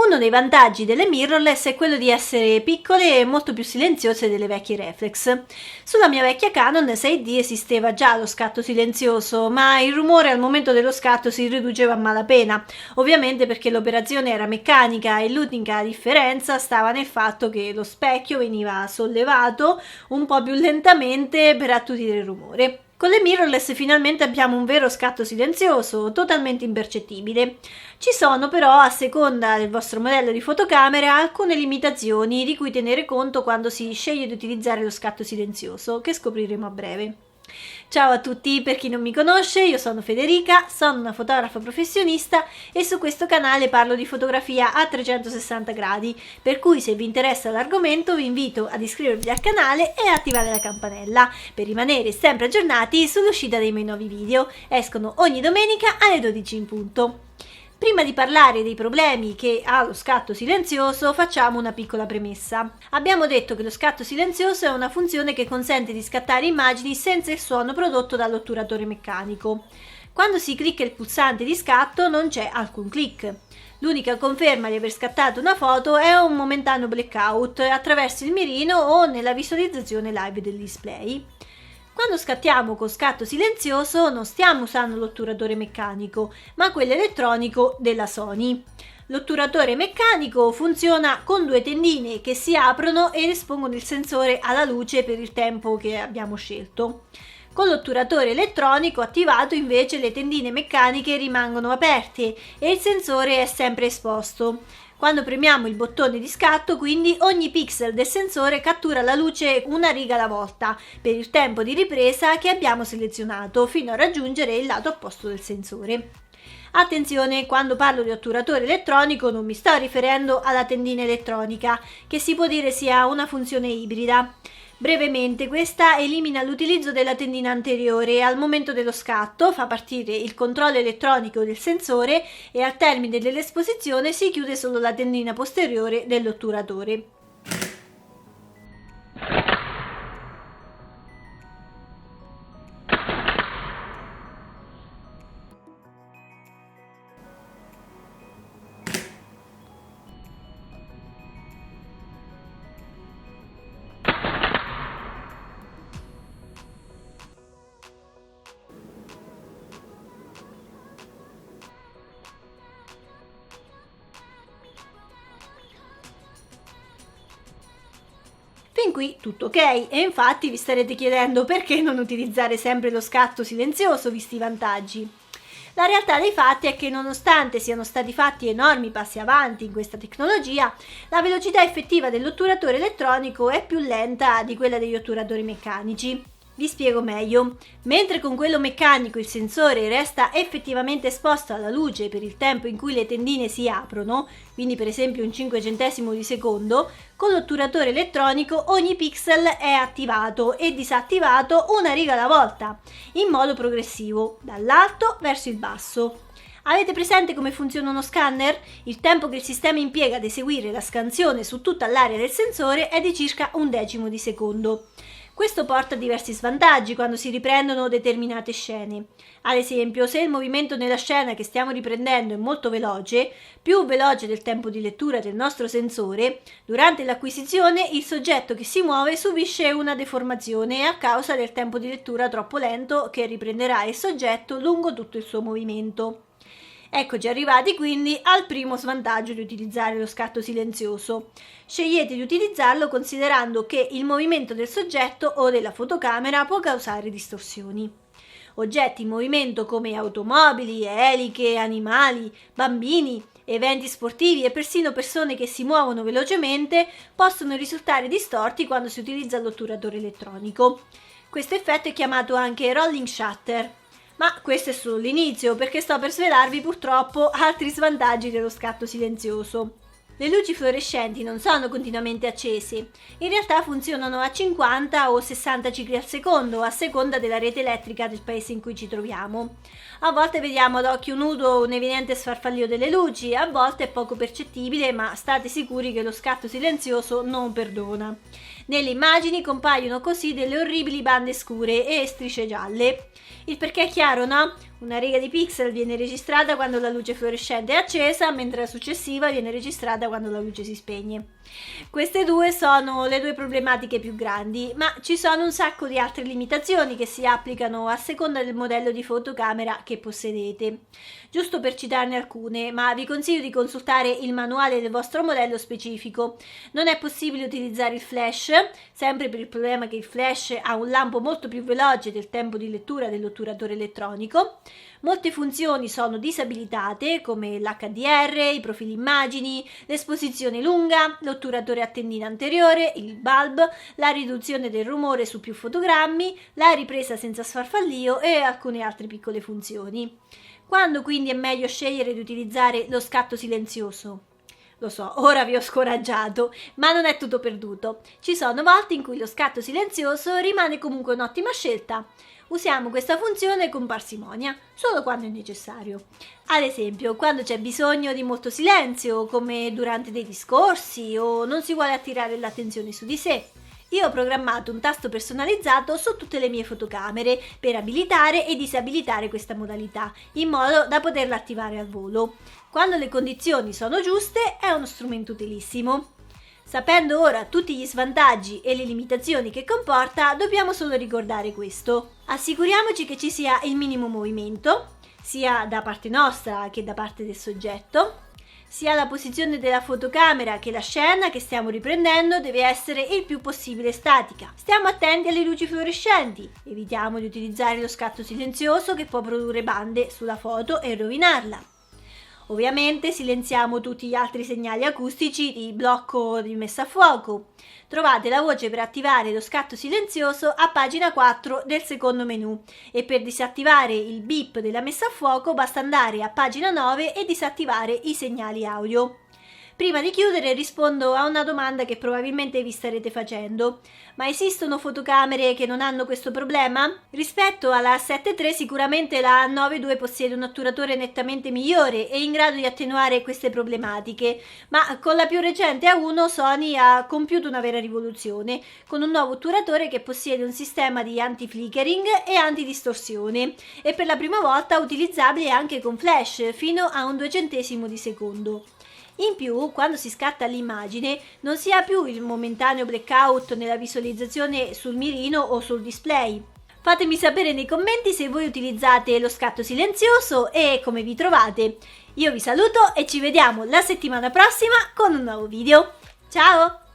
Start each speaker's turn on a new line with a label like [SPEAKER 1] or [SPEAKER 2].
[SPEAKER 1] Uno dei vantaggi delle mirrorless è quello di essere piccole e molto più silenziose delle vecchie reflex. Sulla mia vecchia Canon 6D esisteva già lo scatto silenzioso, ma il rumore al momento dello scatto si riduceva a malapena, ovviamente perché l'operazione era meccanica e l'unica differenza stava nel fatto che lo specchio veniva sollevato un po' più lentamente per attutire il rumore. Con le mirrorless finalmente abbiamo un vero scatto silenzioso, totalmente impercettibile. Ci sono però, a seconda del vostro modello di fotocamera, alcune limitazioni di cui tenere conto quando si sceglie di utilizzare lo scatto silenzioso, che scopriremo a breve. Ciao a tutti, per chi non mi conosce, io sono Federica, sono una fotografa professionista e su questo canale parlo di fotografia a 360 gradi, per cui se vi interessa l'argomento vi invito ad iscrivervi al canale e attivare la campanella per rimanere sempre aggiornati sull'uscita dei miei nuovi video. Escono ogni domenica alle 12 in punto. Prima di parlare dei problemi che ha lo scatto silenzioso, facciamo una piccola premessa. Abbiamo detto che lo scatto silenzioso è una funzione che consente di scattare immagini senza il suono prodotto dall'otturatore meccanico. Quando si clicca il pulsante di scatto non c'è alcun click. L'unica conferma di aver scattato una foto è un momentaneo blackout attraverso il mirino o nella visualizzazione live del display. Quando scattiamo con scatto silenzioso non stiamo usando l'otturatore meccanico, ma quello elettronico della Sony. L'otturatore meccanico funziona con due tendine che si aprono e espongono il sensore alla luce per il tempo che abbiamo scelto. Con l'otturatore elettronico attivato invece le tendine meccaniche rimangono aperte e il sensore è sempre esposto. Quando premiamo il bottone di scatto, quindi, ogni pixel del sensore cattura la luce una riga alla volta per il tempo di ripresa che abbiamo selezionato fino a raggiungere il lato opposto del sensore. Attenzione, quando parlo di otturatore elettronico non mi sto riferendo alla tendina elettronica, che si può dire sia una funzione ibrida. Brevemente, questa elimina l'utilizzo della tendina anteriore al momento dello scatto, fa partire il controllo elettronico del sensore e al termine dell'esposizione si chiude solo la tendina posteriore dell'otturatore. Fin qui tutto ok, e infatti vi starete chiedendo perché non utilizzare sempre lo scatto silenzioso visti i vantaggi. La realtà dei fatti è che nonostante siano stati fatti enormi passi avanti in questa tecnologia, la velocità effettiva dell'otturatore elettronico è più lenta di quella degli otturatori meccanici. Vi spiego meglio. Mentre con quello meccanico il sensore resta effettivamente esposto alla luce per il tempo in cui le tendine si aprono, quindi per esempio un 5 di secondo, con l'otturatore elettronico ogni pixel è attivato e disattivato una riga alla volta, in modo progressivo, dall'alto verso il basso. Avete presente come funziona uno scanner? Il tempo che il sistema impiega ad eseguire la scansione su tutta l'area del sensore è di circa 1/10 di secondo. Questo porta a diversi svantaggi quando si riprendono determinate scene. Ad esempio, se il movimento nella scena che stiamo riprendendo è molto veloce, più veloce del tempo di lettura del nostro sensore, durante l'acquisizione il soggetto che si muove subisce una deformazione a causa del tempo di lettura troppo lento che riprenderà il soggetto lungo tutto il suo movimento. Eccoci arrivati quindi al primo svantaggio di utilizzare lo scatto silenzioso. Scegliete di utilizzarlo considerando che il movimento del soggetto o della fotocamera può causare distorsioni. Oggetti in movimento come automobili, eliche, animali, bambini, eventi sportivi e persino persone che si muovono velocemente possono risultare distorti quando si utilizza l'otturatore elettronico. Questo effetto è chiamato anche rolling shutter. Ma questo è solo l'inizio, perché sto per svelarvi purtroppo altri svantaggi dello scatto silenzioso. Le luci fluorescenti non sono continuamente accese, in realtà funzionano a 50 o 60 cicli al secondo, a seconda della rete elettrica del paese in cui ci troviamo. A volte vediamo ad occhio nudo un evidente sfarfallio delle luci, a volte è poco percettibile, ma state sicuri che lo scatto silenzioso non perdona. Nelle immagini compaiono così delle orribili bande scure e strisce gialle. Il perché è chiaro, no? Una riga di pixel viene registrata quando la luce fluorescente è accesa, mentre la successiva viene registrata quando la luce si spegne. Queste due sono le due problematiche più grandi, ma ci sono un sacco di altre limitazioni che si applicano a seconda del modello di fotocamera che possedete. Giusto per citarne alcune, ma vi consiglio di consultare il manuale del vostro modello specifico. Non è possibile utilizzare il flash, sempre per il problema che il flash ha un lampo molto più veloce del tempo di lettura dell'otturatore elettronico. Molte funzioni sono disabilitate, come l'HDR, i profili immagini, l'esposizione lunga, l'otturatore a tendina anteriore, il bulb, la riduzione del rumore su più fotogrammi, la ripresa senza sfarfallio e alcune altre piccole funzioni. Quando quindi è meglio scegliere di utilizzare lo scatto silenzioso? Lo so, ora vi ho scoraggiato, ma non è tutto perduto. Ci sono volte in cui lo scatto silenzioso rimane comunque un'ottima scelta. Usiamo questa funzione con parsimonia, solo quando è necessario. Ad esempio, quando c'è bisogno di molto silenzio, come durante dei discorsi o non si vuole attirare l'attenzione su di sé. Io ho programmato un tasto personalizzato su tutte le mie fotocamere per abilitare e disabilitare questa modalità, in modo da poterla attivare al volo. Quando le condizioni sono giuste, è uno strumento utilissimo. Sapendo ora tutti gli svantaggi e le limitazioni che comporta, dobbiamo solo ricordare questo. Assicuriamoci che ci sia il minimo movimento, sia da parte nostra che da parte del soggetto, sia la posizione della fotocamera che la scena che stiamo riprendendo deve essere il più possibile statica. Stiamo attenti alle luci fluorescenti, evitiamo di utilizzare lo scatto silenzioso che può produrre bande sulla foto e rovinarla. Ovviamente silenziamo tutti gli altri segnali acustici di blocco di messa a fuoco. Trovate la voce per attivare lo scatto silenzioso a pagina 4 del secondo menu e per disattivare il beep della messa a fuoco basta andare a pagina 9 e disattivare i segnali audio. Prima di chiudere rispondo a una domanda che probabilmente vi starete facendo. Ma esistono fotocamere che non hanno questo problema? Rispetto alla A7 III sicuramente la A9 II possiede un otturatore nettamente migliore e in grado di attenuare queste problematiche, ma con la più recente A1 Sony ha compiuto una vera rivoluzione, con un nuovo otturatore che possiede un sistema di anti-flickering e antidistorsione e per la prima volta utilizzabile anche con flash fino a un 200° di secondo. In più, quando si scatta l'immagine, non si ha più il momentaneo blackout nella visualizzazione sul mirino o sul display. Fatemi sapere nei commenti se voi utilizzate lo scatto silenzioso e come vi trovate. Io vi saluto e ci vediamo la settimana prossima con un nuovo video. Ciao!